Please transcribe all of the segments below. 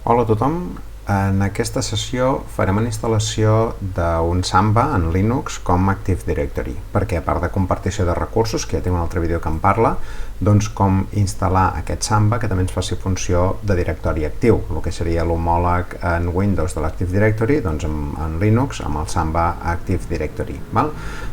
Hola a tothom, en aquesta sessió farem una instal·lació d'un Samba en Linux com Active Directory, perquè a part de compartició de recursos, que ja tinc un altre vídeo que en parla, doncs com instal·lar aquest Samba que també ens faci funció de directori actiu, el que seria l'homòleg en Windows de l'Active Directory, doncs en Linux amb el Samba Active Directory. Val?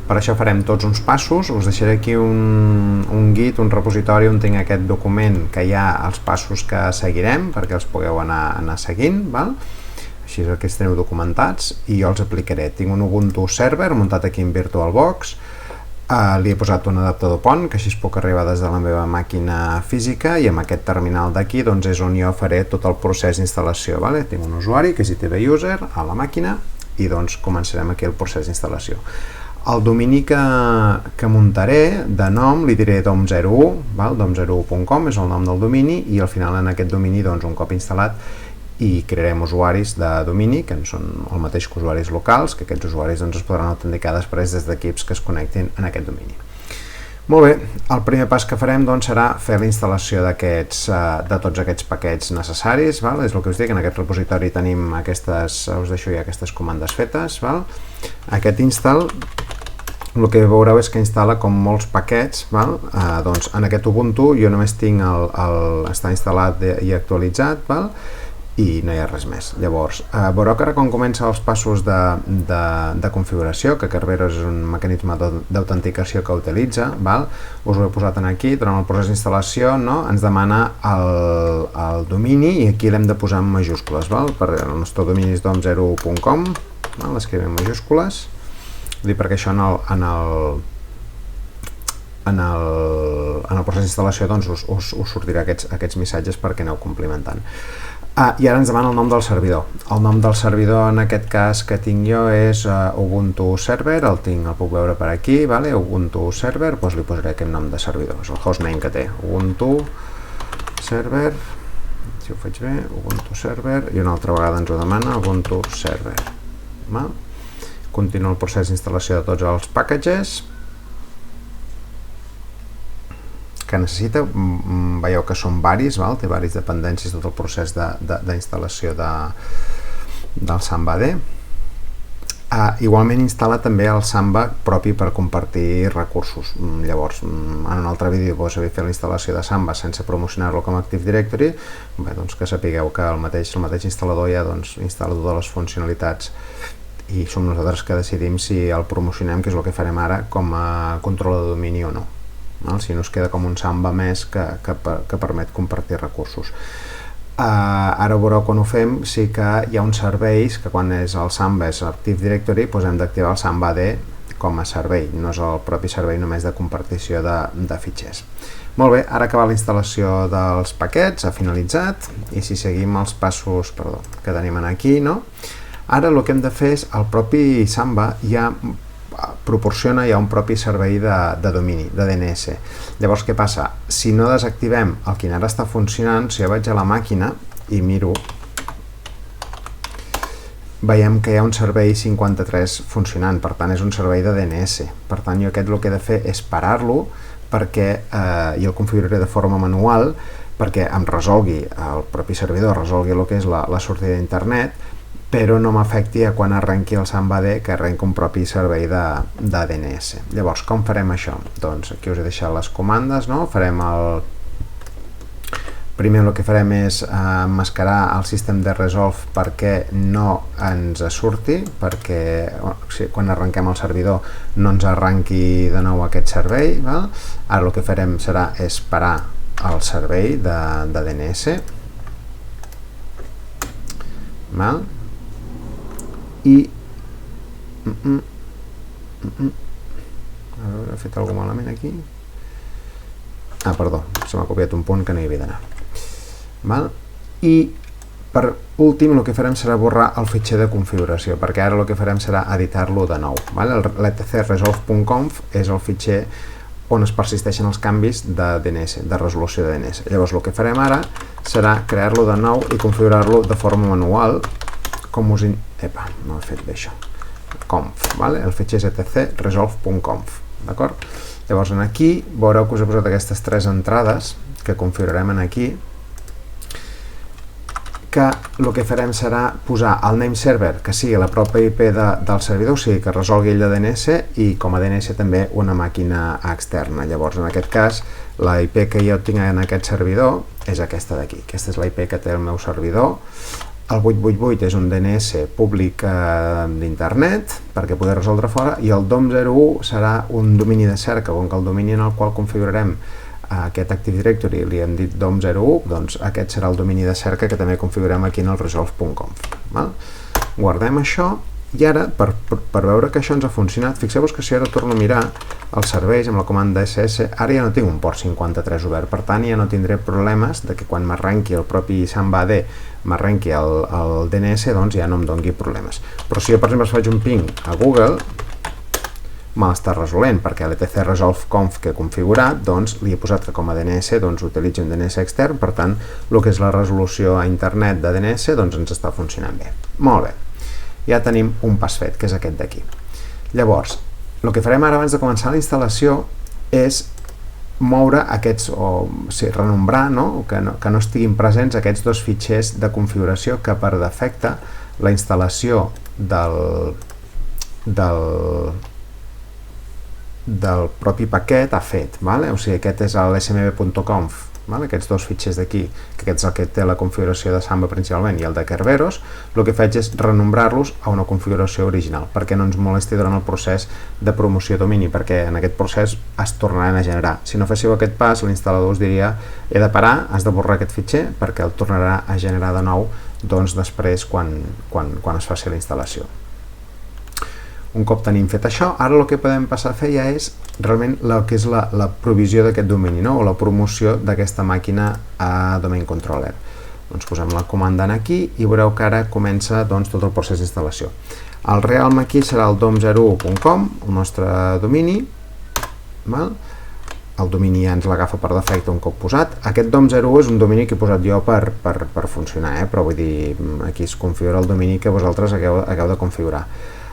Per això farem tots uns passos, us deixaré aquí un guide, un repositori on tinc aquest document que hi ha els passos que seguirem perquè els pugueu anar seguint, val? Així és el que els teniu documentats i jo els aplicaré. Tinc un Ubuntu server muntat aquí en VirtualBox, li he posat un adaptador PON que així puc arribar des de la meva màquina física i amb aquest terminal d'aquí doncs és on jo faré tot el procés d'instal·lació. Vale? Tinc un usuari que és ITV User a la màquina i doncs començarem aquí el procés d'instal·lació. El domini que muntaré de nom li diré dom01, dom01.com és el nom del domini i al final en aquest domini doncs un cop instal·lat i crearem usuaris de domini que són el mateix que usuaris locals, que aquests usuaris doncs es podran autenticar després des d'equips que es connectin en aquest domini. Molt bé, el primer pas que farem doncs, serà fer la instal·lació de tots aquests paquets necessaris, val? És el que us dic, en aquest repositori tenim aquestes, us deixo ja aquestes comandes fetes, val? Aquest install el que veureu és que instal·la com molts paquets, val? Doncs en aquest Ubuntu jo només tinc està instal·lat i actualitzat, val? I no hi ha res més. Llavors, veureu que ara quan comença els passos de configuració, que Kerberos és un mecanisme d'autenticació que utilitza, val? Us ho he posat aquí, durant el procés d'instal·lació ens demana el domini i aquí l'hem de posar en majúscules. Val? El nostre domini és dom01.com, l'escrivim en majúscules, perquè això en el procés d'instal·lació doncs, us sortirà aquests missatges perquè aneu complimentant. I ara ens demana el nom del servidor. El nom del servidor en aquest cas que tinc jo és Ubuntu Server, el puc veure per aquí, vale? Ubuntu Server, doncs li posaré aquest nom de servidor, és el hostname que té, Ubuntu Server, si ho faig bé, Ubuntu Server, i una altra vegada ens ho demana, Ubuntu Server. Continuo el procés d'instal·lació de tots els packages que necessita, veieu que són varis, té varis dependències tot el procés d'instal·lació del Samba-D. Igualment instal·la també el Samba propi per compartir recursos. Llavors, en un altre vídeo vos havia fet la instal·lació de Samba sense promocionar-lo com a Active Directory, doncs que sapigueu que el mateix instal·lador ja instal·la totes les funcionalitats i som nosaltres que decidim si el promocionem, que és el que farem ara, com a control de domini o no. Si no es queda com un Samba més que permet compartir recursos. Ara veureu quan ho fem, sí que hi ha uns serveis que quan és el Samba és Active Directory, doncs hem d'activar el Samba-D com a servei, no és el propi servei només de compartició de fitxers. Molt bé, ara acabar la instal·lació dels paquets, ha finalitzat, i si seguim els passos que tenim aquí, ara el que hem de fer és, el propi Samba ja proporciona un propi servei de domini, de DNS. Llavors què passa? Si no desactivem el que ara està funcionant, si jo vaig a la màquina i miro, veiem que hi ha un servei 53 funcionant, per tant és un servei de DNS. Per tant jo aquest el que he de fer és parar-lo i el configuraré de forma manual perquè em resolgui, el propi servidor resolgui el que és la sortida d'internet, però no m'afecti a quan arrenqui el Samba-D, que arrenca un propi servei de DNS. Llavors, com farem això? Doncs aquí us he deixat les comandes, Primer el que farem és emmascarar el sistema de resolve perquè no ens surti, perquè quan arrenquem el servidor no ens arrenqui de nou aquest servei. Ara el que farem serà parar el servei de DNS. I a veure, he fet alguna malament aquí. Perdó, se m'ha copiat un punt que no hi havia d'anar. I per últim el que farem serà borrar el fitxer de configuració, perquè ara el que farem serà editar-lo de nou. L'etc resolve.conf és el fitxer on es persisteixen els canvis de DNS, de resolució de DNS. Llavors el que farem ara serà crear-lo de nou i configurar-lo de forma manual, com us no he fet bé això, conf, el fitxer és etc resolve.conf, d'acord? Llavors aquí veureu que us he posat aquestes tres entrades que configurarem aquí, que el que farem serà posar el name server, que sigui la pròpia IP del servidor, o sigui que resolgui ell de DNS, i com a DNS també una màquina externa. Llavors, en aquest cas, la IP que jo tinc en aquest servidor és aquesta d'aquí. Aquesta és la IP que té el meu servidor. El 888 és un DNS públic d'internet perquè poder resoldre fora, i el DOM01 serà un domini de cerca, com que el domini en el qual configurarem aquest Active Directory li hem dit DOM01, doncs aquest serà el domini de cerca que també configurem aquí en el resolve.conf. Guardem això, i ara, per veure que això ens ha funcionat, fixeu-vos que si ara torno a mirar els serveis amb la comanda ss, ara ja no tinc un port 53 obert, per tant ja no tindré problemes de que quan m'arrenqui el propi Samba AD m'arrenqui el DNS, doncs ja no em doni problemes. Però si jo, per exemple, faig un ping a Google, me l'està resolent, perquè l'ETC resolve conf que he configurat, doncs li he posat que com a DNS utilitzi un DNS extern, per tant, el que és la resolució a internet de DNS doncs ens està funcionant bé. Molt bé, ja tenim un pas fet, que és aquest d'aquí. Llavors, el que farem ara abans de començar la instal·lació és moure aquests, o sigui, renombrar, que no estiguin presents aquests dos fitxers de configuració que per defecte la instal·lació del propi paquet ha fet, o sigui, aquest és l'smb.conf, aquests dos fitxers d'aquí, que aquest és el que té la configuració de Samba principalment i el de Kerberos. El que faig és renombrar-los a una configuració original, perquè no ens molesti durant el procés de promoció domini, perquè en aquest procés es tornaran a generar. Si no féssiu aquest pas, l'instal·lador us diria he de parar, has de borrar aquest fitxer, perquè el tornarà a generar de nou doncs després quan es faci la instal·lació. Un cop tenim fet això, ara el que podem passar a fer ja és realment el que és la provisió d'aquest domini, o la promoció d'aquesta màquina a Domain Controller. Doncs posem la comanda aquí i veureu que ara comença tot el procés d'instal·lació. El realm aquí serà el dom01.com, el nostre domini. El domini ja ens l'agafa per defecte un cop posat. Aquest dom01 és un domini que he posat jo per funcionar, però vull dir, aquí es configura el domini que vosaltres hagueu de configurar.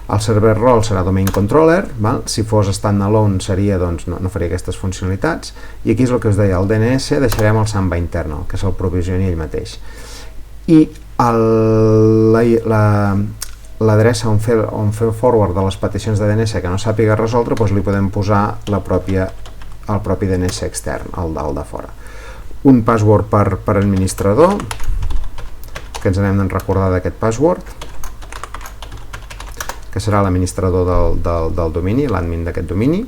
El server role serà Domain Controller, si fos standalone seria, doncs no faria aquestes funcionalitats, i aquí és el que us deia, el DNS deixarem el Samba internal, que se'l provisioni ell mateix. I l'adreça on fer forward de les peticions de DNS que no sàpiga resoldre, doncs li podem posar el propi DNS extern, el de fora. Un password per administrador, que ens n'hem de recordar d'aquest password, que serà l'administrador del domini, l'admin d'aquest domini,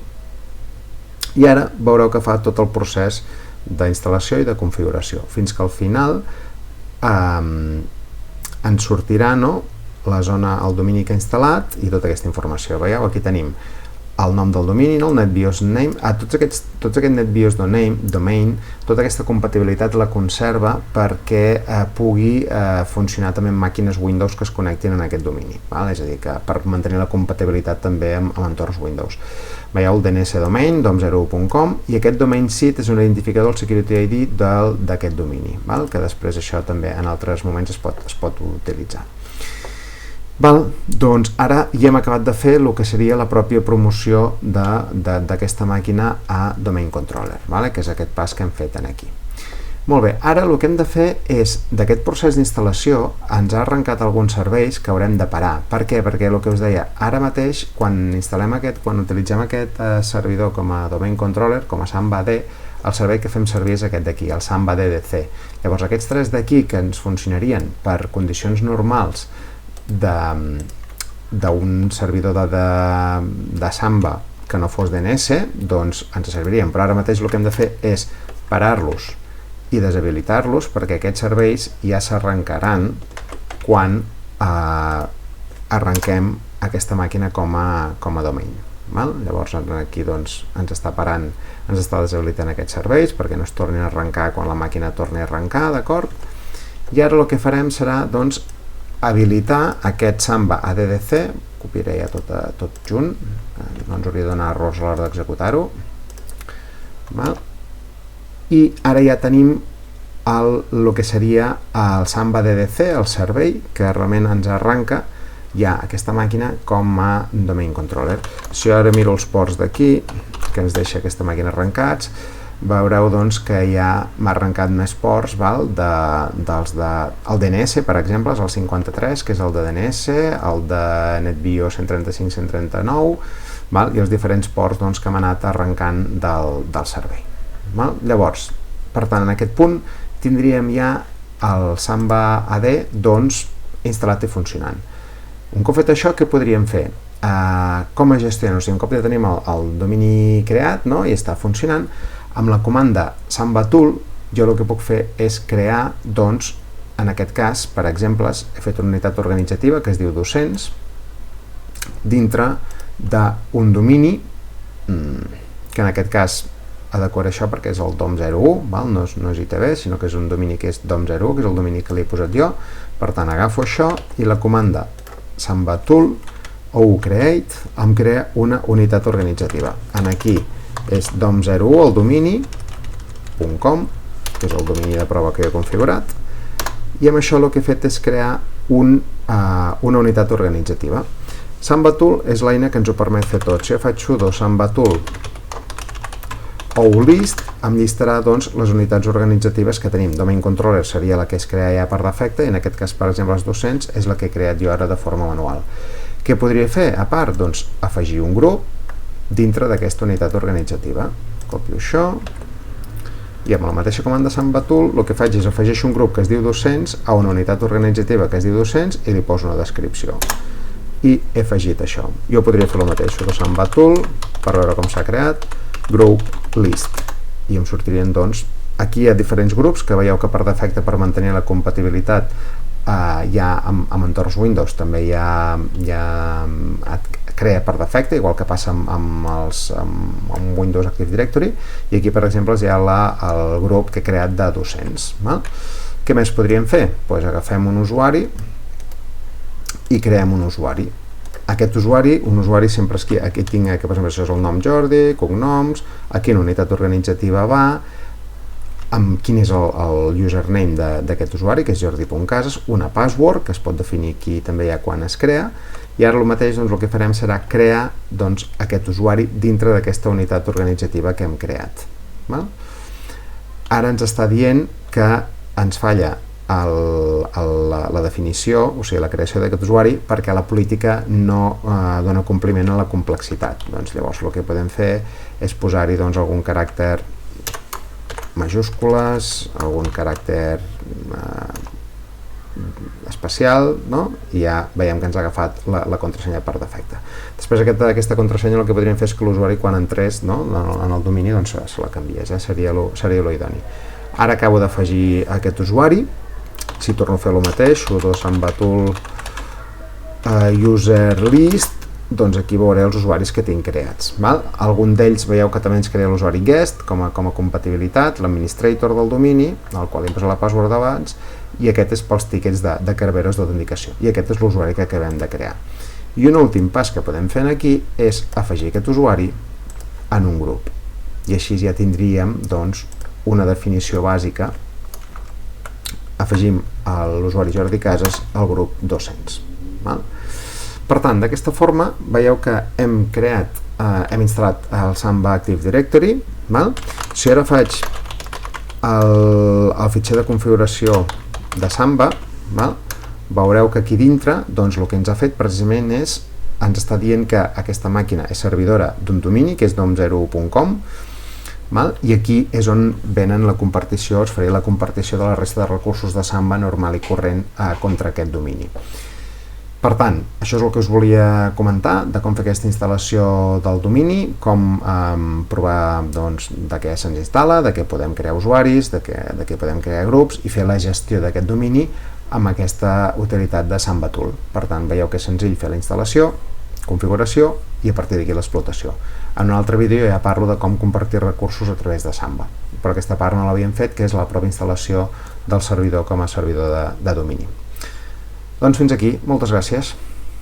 i ara veureu que fa tot el procés d'instal·lació i de configuració, fins que al final ens sortirà la zona, el domini que ha instal·lat i tota aquesta informació. Veieu, aquí tenim el nom del domini, el NetBIOS name, tots aquest NetBIOS domain, tota aquesta compatibilitat la conserva perquè pugui funcionar també amb màquines Windows que es connectin en aquest domini, és a dir, que per mantenir la compatibilitat també amb entorns Windows. Veieu el DNS domain, dom01.com, i aquest domain seed és un identificador, el security ID d'aquest domini, que després això també en altres moments es pot utilitzar. Doncs ara ja hem acabat de fer el que seria la pròpia promoció d'aquesta màquina a Domain Controller, que és aquest pas que hem fet aquí. Molt bé, ara el que hem de fer és, d'aquest procés d'instal·lació, ens ha arrencat alguns serveis que haurem de parar. Per què? Perquè el que us deia, ara mateix, quan utilitzem aquest servidor com a Domain Controller, com a Samba AD, el servei que fem servir és aquest d'aquí, el Samba DDC. Llavors, aquests tres d'aquí que ens funcionarien per condicions normals d'un servidor de Samba que no fos DNS, doncs ens servirien, però ara mateix el que hem de fer és parar-los i deshabilitar-los perquè aquests serveis ja s'arrencaran quan arrenquem aquesta màquina com a domain. Llavors aquí ens està parant, ens està deshabilitant aquests serveis perquè no es tornin a arrencar quan la màquina torni a arrencar, d'acord? I ara el que farem serà, doncs, habilitar aquest Samba ADDC, copiaré ja tot junt, no ens hauria de donar errors a l'hora d'executar-ho, i ara ja tenim el que seria el Samba ADDC, el servei, que realment ens arranca ja aquesta màquina com a Domain Controller. Si jo ara miro els ports d'aquí, que ens deixa aquesta màquina arrencats, veureu doncs, que ja m'ha arrencat més ports, val? El DNS, per exemple, és el 53, que és el de DNS, el de NetBIOS 135-139, val? I els diferents ports doncs, que m'ha anat arrencant del servei. Val? Llavors, per tant, en aquest punt tindríem ja el Samba AD doncs, instal·lat i funcionant. Un cop fet això, què podríem fer? Com es gestiona? O sigui, un cop ja tenim el domini creat, no? I està funcionant, amb la comanda Samba Tool jo el que puc fer és crear, doncs, en aquest cas, per exemple, he fet una unitat organitzativa que es diu docents dintre d'un domini que en aquest cas adequaré això perquè és el DOM01, val? No és ITB, sinó que és un domini que és DOM01, que és el domini que li he posat jo. Per tant, agafo això i la comanda Samba Tool o create em crea una unitat organitzativa. Aquí és DOM01, el domini.com, que és el domini de prova que he configurat, i amb això el que he fet és crear una unitat organitzativa. Samba Tool és l'eina que ens ho permet fer tot. Si jo faig sudo Samba Tool o list, em llistarà doncs, les unitats organitzatives que tenim. Domain Controller seria la que es crea ja per defecte, i en aquest cas, per exemple, els docents és la que he creat jo ara de forma manual. Què podria fer? A part, doncs, afegir un grup dintre d'aquesta unitat organitzativa. Copio això i amb la mateixa comanda Samba Tool el que faig és afegeixo un grup que es diu docents a una unitat organitzativa que es diu docents i li poso una descripció. I he afegit això. Jo podria fer el mateix, sudo Samba Tool per veure com s'ha creat, group list, i em sortirien doncs, aquí hi ha diferents grups que veieu que per defecte per mantenir la compatibilitat ja amb entorns Windows també ja crea per defecte, igual que passa amb Windows Active Directory, i aquí per exemple hi ha el grup que he creat de docents. Què més podríem fer? Doncs agafem un usuari i creem un usuari. Aquest usuari, un usuari sempre és aquí tinc, que per exemple això és el nom Jordi, cognoms, aquí en unitat organitzativa va, amb quin és el username d'aquest usuari, que és jordi.casas, una password, que es pot definir aquí també ja quan es crea, i ara el mateix doncs, el que farem serà crear doncs, aquest usuari dintre d'aquesta unitat organitzativa que hem creat. Ara ens està dient que ens falla la definició, o sigui, la creació d'aquest usuari, perquè la política no dona compliment a la complexitat. Doncs, llavors el que podem fer és posar-hi doncs, algun caràcter majúscules, algun caràcter especial, no? I ja veiem que ens ha agafat la contrasenya per defecte. Després d'aquesta contrasenya el que podríem fer és que l'usuari quan entrés en el domini doncs, se la canviés, seria lo idoni. Ara acabo d'afegir aquest usuari, si torno a fer el mateix, sudo Samba Tool user list, doncs aquí veuré els usuaris que tinc creats. Algun d'ells veieu que també ens crea l'usuari guest com a compatibilitat, l'administrator del domini, al qual hem posat la password d'abans, i aquest és pels tickets de Kerberos d'autenticació, i aquest és l'usuari que acabem de crear. I un últim pas que podem fer aquí és afegir aquest usuari en un grup, i així ja tindríem doncs, una definició bàsica. Afegim l'usuari Jordi Casas al grup docents. Per tant, d'aquesta forma, veieu que hem instal·lat el Samba Active Directory. Si ara faig el fitxer de configuració de Samba, veureu que aquí dintre el que ens ha fet precisament és, ens està dient que aquesta màquina és servidora d'un domini, que és dom01.com, i aquí és on venen la compartició, us faré la compartició de la resta de recursos de Samba normal i corrent contra aquest domini. Per tant, això és el que us volia comentar, de com fer aquesta instal·lació del domini, com provar de què se'ns instal·la, de què podem crear usuaris, de què podem crear grups i fer la gestió d'aquest domini amb aquesta utilitat de Samba Tool. Per tant, veieu que és senzill fer la instal·lació, configuració i a partir d'aquí l'explotació. En un altre vídeo ja parlo de com compartir recursos a través de Samba, però aquesta part no l'havíem fet, que és la pròpia instal·lació del servidor com a servidor de domini. Doncs fins aquí, moltes gràcies.